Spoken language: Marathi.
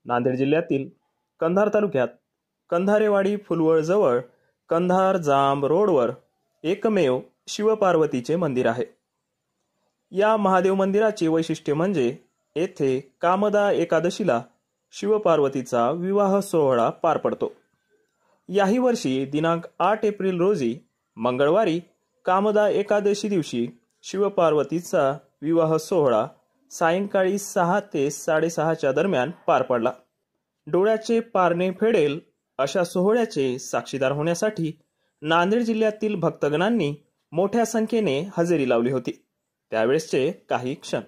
नांदेड जिल्ह्यातील कंधार तालुक्यात कंधारेवाडी फुलवळजवळ कंधार जांब रोडवर एकमेव शिवपार्वतीचे मंदिर आहे। या महादेव मंदिराचे वैशिष्ट्य म्हणजे येथे कामदा एकादशीला शिवपार्वतीचा विवाह सोहळा पार पडतो। याही वर्षी दिनांक 8 एप्रिल रोजी मंगळवारी कामदा एकादशी दिवशी शिवपार्वतीचा विवाह सोहळा सायंकाळी 6 ते 6:30च्या दरम्यान पार पडला। डोळ्याचे पारणे फेडेल अशा सोहळ्याचे साक्षीदार होण्यासाठी नांदेड जिल्ह्यातील भक्तगणांनी मोठ्या संख्येने हजेरी लावली होती। त्यावेळेसचे काही क्षण।